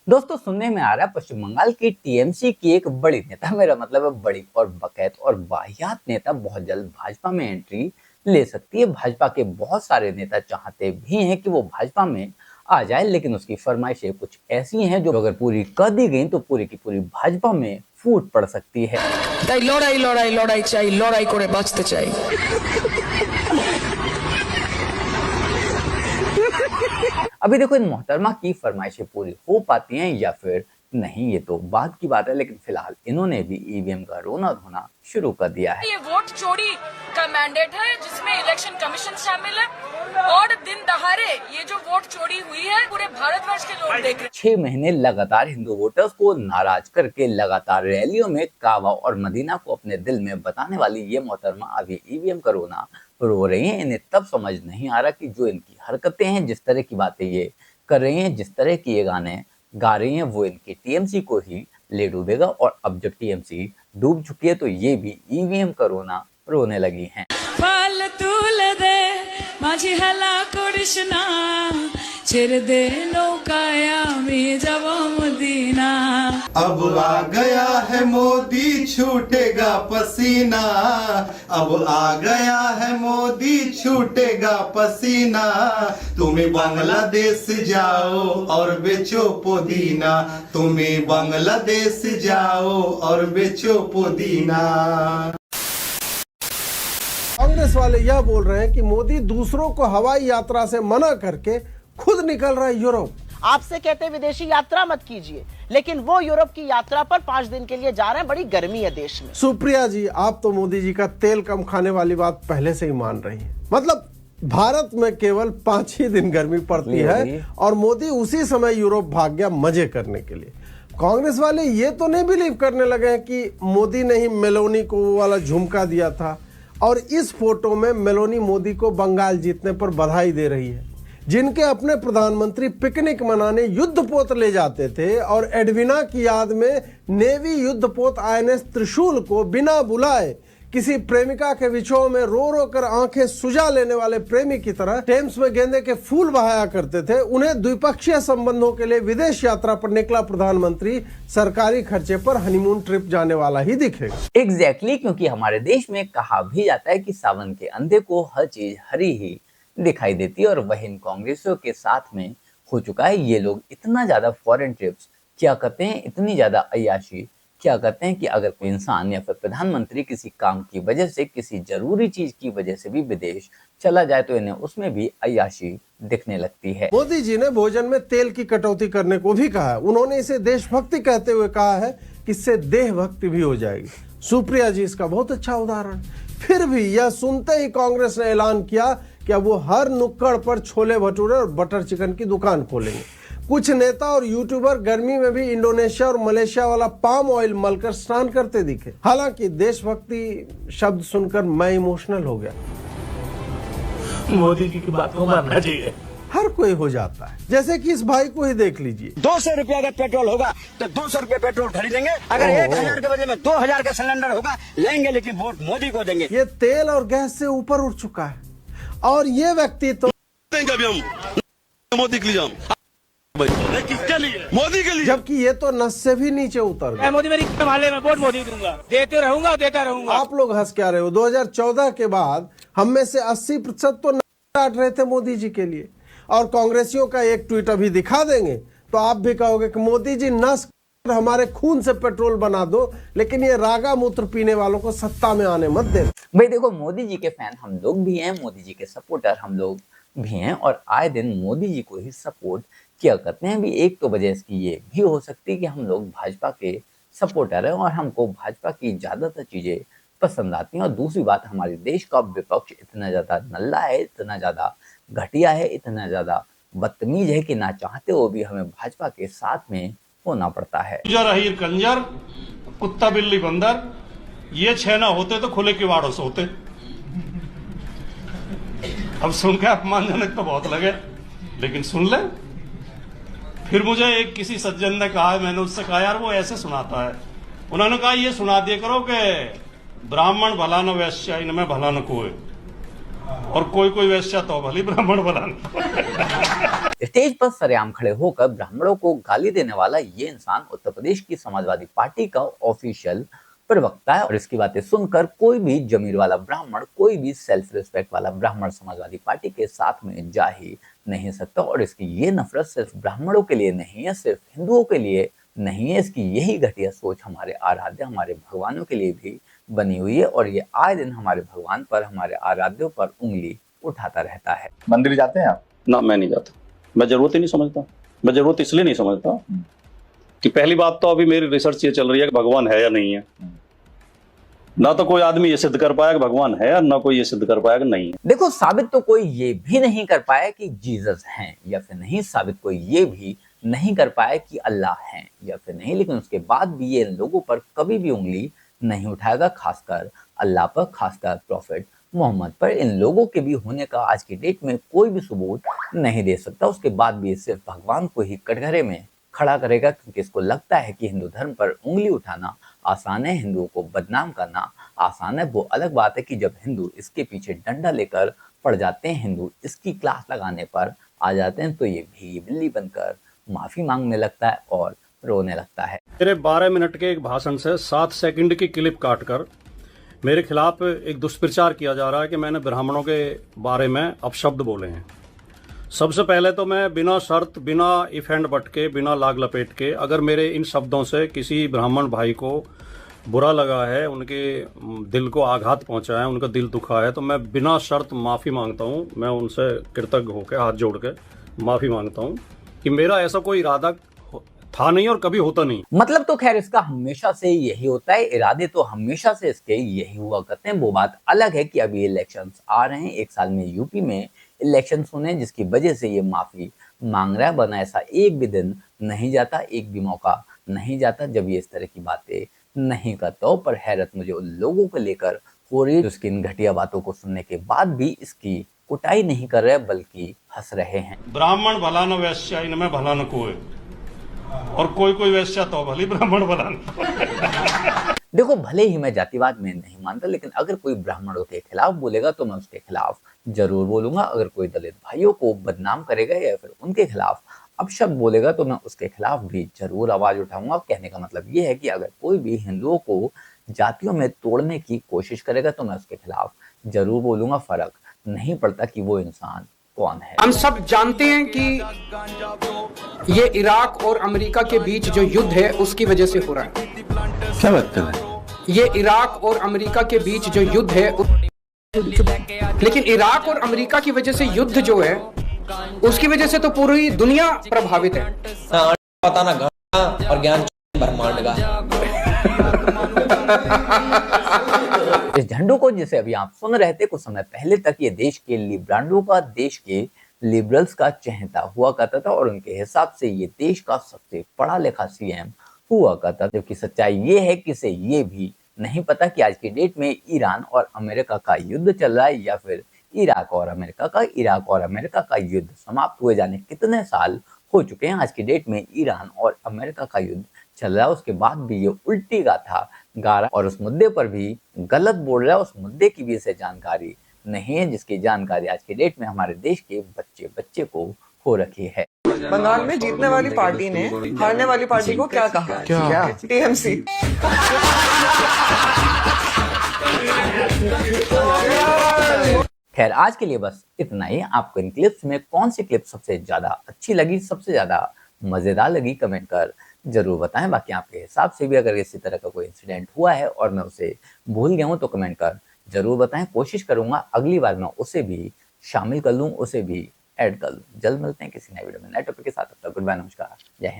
दोस्तों, सुनने में आ रहा है पश्चिम बंगाल की टीएमसी की एक बड़ी नेता, मेरा मतलब है बड़ी और बकैत और वाहियात नेता, बहुत जल्द भाजपा में एंट्री ले सकती है। भाजपा के बहुत सारे नेता चाहते भी हैं कि वो भाजपा में आ जाए, लेकिन उसकी फरमाइशें कुछ ऐसी हैं जो अगर पूरी कर दी गई तो पूरी की पूरी भाजपा में फूट पड़ सकती है। लड़ाई लड़ाई लड़ाई चाहिए, लड़ाई करे बाँचते चाहिए। अभी देखो इन मोहतरमा की फरमाइशें पूरी हो पाती हैं या फिर नहीं, ये तो बाद की बात है, लेकिन फिलहाल इन्होंने भी ईवीएम का रोना धोना शुरू कर दिया है। ये वोट चोरी का मैंडेट है जिसमें इलेक्शन कमीशन शामिल है और दिन दहाड़े ये जो वोट चोरी हुई है पूरे भारतवर्ष के लोग देख रहे हैं। 6 महीने लगातार हिंदू वोटर्स को नाराज करके लगातार रैलियों में कावा और मदीना को अपने दिल में बताने वाली ये मोहतरमा अभी ईवीएम का रोना रो रही हैं। इन्हें तब समझ नहीं आ रहा कि जो इनकी हरकतें हैं, जिस तरह की बातें ये कर रही हैं, जिस तरह की ये गाने गा रही हैं, वो इनकी टीएमसी को ही ले डूबेगा। और अब जब टीएमसी डूब चुकी है तो ये भी ईवीएम का रोना रोने लगी हैं। माझी हला करिस ना, ছেড়ে दे नौकाया में जब मदीना। अब आ गया है मोदी छूटेगा पसीना, अब आ गया है मोदी छूटेगा पसीना। तुम्हें बांग्लादेश जाओ और बेचो पुदीना, तुम्हें बांग्लादेश जाओ और बेचो पुदीना। कांग्रेस वाले यह बोल रहे हैं कि मोदी दूसरों को हवाई यात्रा से मना करके खुद निकल रहा है यूरोप। आपसे कहते हैं विदेशी यात्रा मत कीजिए, लेकिन वो यूरोप की यात्रा पर 5 दिन के लिए जा रहे हैं। बड़ी गर्मी है देश में। सुप्रिया जी, आप तो मोदी जी का तेल कम खाने वाली बात पहले से ही मान रही हैं। मतलब भारत में केवल 5 ही दिन गर्मी पड़ती है और मोदी उसी समय यूरोप भाग गया मजे करने के लिए। कांग्रेस वाले ये तो नहीं बिलीव करने लगे हैं कि मोदी ने ही मेलोनी को वो वाला झुमका दिया था और इस फोटो में मेलोनी मोदी को बंगाल जीतने पर बधाई दे रही है। जिनके अपने प्रधानमंत्री पिकनिक मनाने युद्धपोत ले जाते थे और एडविना की याद में नेवी युद्धपोत आईएनएस त्रिशूल को बिना बुलाए किसी प्रेमिका के विछोह में रो रो कर आंखें सुझा लेने वाले प्रेमी की तरह टेम्स में गेंदे के फूल बहाया करते थे, उन्हें द्विपक्षीय संबंधों के लिए विदेश यात्रा पर निकला प्रधानमंत्री सरकारी खर्चे पर हनीमून ट्रिप जाने वाला ही दिखेगा। एग्जैक्टली, क्योंकि हमारे देश में कहा भी जाता है कि सावन के अंधे को हर चीज हरी ही दिखाई देती है, और वही इन कांग्रेसियों के साथ में हो चुका है। ये लोग इतना ज्यादा फॉरेन ट्रिप्स क्या करते हैं, इतनी ज्यादा अय्याशी क्या करते हैं कि अगर कोई इंसान या फिर प्रधानमंत्री किसी काम की वजह से, किसी जरूरी चीज की वजह से भी विदेश चला जाए तो इन्हें उसमें भी अय्याशी दिखने लगती है। मोदी जी ने भोजन में तेल की कटौती करने को भी कहा है। उन्होंने इसे देशभक्ति कहते हुए कहा है कि इससे देशभक्ति भी हो जाएगी। सुप्रिया जी इसका बहुत अच्छा उदाहरण। फिर भी यह सुनते ही कांग्रेस ने ऐलान किया कि अब वो हर नुक्कड़ पर छोले भटूरे और बटर चिकन की दुकान खोलेंगे। कुछ नेता और यूट्यूबर गर्मी में भी इंडोनेशिया और मलेशिया वाला पाम ऑयल मलकर स्नान करते दिखे। हालांकि देशभक्ति शब्द सुनकर मैं इमोशनल हो गया। मोदी जी की बात को मानना चाहिए। हर कोई हो जाता है, जैसे कि इस भाई को ही देख लीजिए। 200 रुपया का पेट्रोल होगा तो 200 रुपये पेट्रोल खरीदेंगे। अगर 1000 के बदले में 2000 का सिलेंडर होगा लेंगे, लेकिन वोट मोदी को देंगे। ये तेल और गैस से ऊपर उठ चुका है और ये व्यक्ति तो मोदी के लिए किसके लिए? मोदी के लिए। जबकि ये तो नस से भी नीचे उतर गया। मोदी मेरी कमाले में वोट मोदी दूंगा, देते रहूंगा देता रहूंगा। आप लोग हंस क्या रहे हो? 2014 के बाद हम में से 80% तो काट रहे थे मोदी जी के लिए, और कांग्रेसियों का एक ट्वीट अभी दिखा देंगे तो आप भी कहोगे कि मोदी जी नस हमारे खून से पेट्रोल बना दो, लेकिन ये रागा मूत्र पीने वालों को सत्ता में आने मत दे। भाई देखो, मोदी जी के फैन हम लोग भी हैं, मोदी जी के सपोर्टर हम लोग भी हैं, और आए दिन मोदी जी को ही सपोर्ट किया करते हैं। अभी एक तो वजह इसकी ये भी हो सकती है कि हम लोग भाजपा के सपोर्टर हैं और हमको भाजपा की ज्यादातर चीजें पसंद आती हैं। और दूसरी बात, हमारे देश का विपक्ष इतना ज्यादा नल्ला है, इतना ज्यादा घटिया है, इतना ज्यादा बदतमीज है कि ना चाहते हुए भी हमें भाजपा के साथ में होना पड़ता है। रहीर कंजर, कुत्ता बिल्ली बंदर, ये 6 ना होते तो खुले किवाड़ों से होते। अब सुन के अपमानजनक तो बहुत लगे, लेकिन सुन ले। फिर मुझे एक किसी सज्जन ने कहा, मैंने उससे कहा यार वो ऐसे सुनाता है। उन्होंने कहा ये सुना दिया करो कि ब्राह्मण भला न वैश्य इनमें भला न कोई। और कोई वेश्या तो भली ब्राह्मण बनाना। स्टेज पर सरेआम खड़े होकर ब्राह्मणों को गाली देने वाला ये इंसान उत्तर प्रदेश की समाजवादी पार्टी का ऑफिशियल प्रवक्ता है और इसकी बातें सुनकर कोई भी जमीर वाला ब्राह्मण, कोई भी सेल्फ रिस्पेक्ट वाला ब्राह्मण समाजवादी पार्टी के साथ में जा ही नहीं सकता। और इसकी ये नफरत सिर्फ ब्राह्मणों के लिए नहीं है, सिर्फ हिंदुओं के लिए नहीं है, इसकी यही घटिया सोच हमारे आराध्य, हमारे भगवानों के लिए भी बनी हुई है और ये आए दिन हमारे भगवान पर, हमारे आराध्यों पर उंगली उठाता रहता है। मंदिर जाते हैं आप? ना, मैं नहीं जाता। मैं जरूरत ही नहीं समझता। मैं जरूरत इसलिए नहीं समझता कि पहली बात तो अभी मेरी रिसर्च ये चल रही है कि भगवान है या नहीं है। ना तो कोई आदमी ये सिद्ध कर पाया कि भगवान है और ना कोई ये सिद्ध कर पाया कि नहीं है। देखो, साबित तो कोई ये भी नहीं कर पाया कि जीसस हैं या फिर नहीं, साबित कोई ये भी नहीं कर पाया कि अल्लाह हैं या फिर नहीं, लेकिन उसके बाद भी ये इन लोगों पर कभी भी उंगली नहीं उठाएगा, खासकर अल्लाह पर, खासकर प्रॉफिट मोहम्मद पर। इन लोगों के भी होने का आज की डेट में कोई भी सबूत नहीं दे सकता। उसके बाद भी सिर्फ भगवान को ही कटघरे में खड़ा करेगा क्योंकि इसको लगता है कि हिंदू धर्म पर उंगली उठाना आसान है, हिंदुओं को बदनाम करना आसान है। वो अलग बात है कि जब हिंदू इसके पीछे डंडा लेकर पड़ जाते हैं, हिंदू इसकी क्लास लगाने पर आ जाते हैं, तो ये भी बिल्ली बनकर माफी मांगने लगता है और रोने लगता है। मेरे 12 मिनट के एक भाषण से 7 सेकंड की क्लिप काटकर मेरे खिलाफ एक दुष्प्रचार किया जा रहा है कि मैंने ब्राह्मणों के बारे में अपशब्द बोले हैं। सबसे पहले तो मैं बिना शर्त, बिना इफ एंड बट के, बिना लाग लपेट के, अगर मेरे इन शब्दों से किसी ब्राह्मण भाई को बुरा लगा है, उनके दिल को आघात पहुंचा है, उनका दिल दुखा है, तो मैं बिना शर्त माफ़ी मांगता हूं। मैं उनसे कृतज्ञ होकर हाथ जोड़ के माफ़ी मांगता हूं कि मेरा ऐसा कोई इरादा था नहीं और कभी होता नहीं। मतलब तो खैर इसका हमेशा से यही होता है, इरादे तो हमेशा से इसके यही हुआ करते हैं। वो बात अलग है कि अभी इलेक्शंस आ रहे हैं, एक साल में यूपी में इलेक्शंस होने, जिसकी वजह से ये माफी मांग रहा है, वरना ऐसा एक भी दिन नहीं जाता, एक भी मौका नहीं जाता जब ये इस तरह की बातें नहीं करता। पर हैरत मुझे उन लोगों को लेकर हो रही है जिसकी इन घटिया बातों को सुनने के बाद भी इसकी कुटाई नहीं कर रहे बल्कि हंस रहे हैं। ब्राह्मण भला न वैश्या, इनमें भला न कोई, और कोई वैश्या तो भली ब्राह्मण बनाना। देखो, भले ही मैं जातिवाद में नहीं मानता, लेकिन अगर कोई ब्राह्मणों के खिलाफ बोलेगा तो मैं उसके खिलाफ जरूर बोलूंगा। अगर कोई दलित भाइयों को बदनाम करेगा या फिर उनके खिलाफ अपशब्द बोलेगा तो मैं उसके खिलाफ भी जरूर आवाज उठाऊंगा। कहने का मतलब ये है कि अगर कोई भी हिंदुओं को जातियों में तोड़ने की कोशिश करेगा तो मैं उसके खिलाफ जरूर बोलूंगा। फर्क नहीं पड़ता कि वो इंसान कौन है। हम सब जानते हैं कि ये इराक और अमेरिका के बीच जो युद्ध है उसकी वजह से हो रहा है। क्या बात कर रहे हैं? ये इराक और अमेरिका के बीच जो युद्ध है, लेकिन इराक और अमेरिका की वजह से युद्ध जो है उसकी वजह से तो पूरी दुनिया प्रभावित है। पता ना गाना और ज्ञान ब्रह्मांड का। इस झंडू को जिसे अभी आप सुन रहे थे, कुछ समय पहले तक ये देश के लिबरांडों का, देश के लिबरल्स का चहेता हुआ करता था और उनके हिसाब से ये देश का सबसे पढ़ा लिखा सीएम हुआ करता। जबकि सच्चाई ये है कि इसे ये भी नहीं पता कि आज की डेट में ईरान और अमेरिका का युद्ध चल रहा है या फिर इराक और अमेरिका का युद्ध समाप्त हुए जाने कितने साल हो चुके हैं। आज की डेट में ईरान और अमेरिका का युद्ध चल रहा है, उसके बाद भी ये उल्टी गाथा गा रहा और उस मुद्दे पर भी गलत बोल रहा है। उस मुद्दे की भी इसे जानकारी नहीं है, जिसकी जानकारी आज की डेट में हमारे देश के बच्चे को हो रखी है। बंगाल में जीतने वाली पार्टी ने हारने वाली पार्टी को क्या कहा? क्या? टीएमसी। खैर, आज के लिए बस इतना ही। आपको इन क्लिप्स में कौन सी क्लिप सबसे ज्यादा अच्छी लगी, सबसे ज्यादा मजेदार लगी, कमेंट कर जरूर बताएं। बाकी आपके हिसाब से भी अगर इसी तरह का कोई इंसिडेंट हुआ है और मैं उसे भूल गया हूं तो कमेंट कर जरूर बताएं। कोशिश करूंगा अगली बार मैं उसे भी शामिल कर लूं, उसे भी ऐड कर लूं। जल्द मिलते हैं किसी नए वीडियो में नए टॉपिक के साथ। तब तक गुड बाय, नमस्कार, जय हिंद।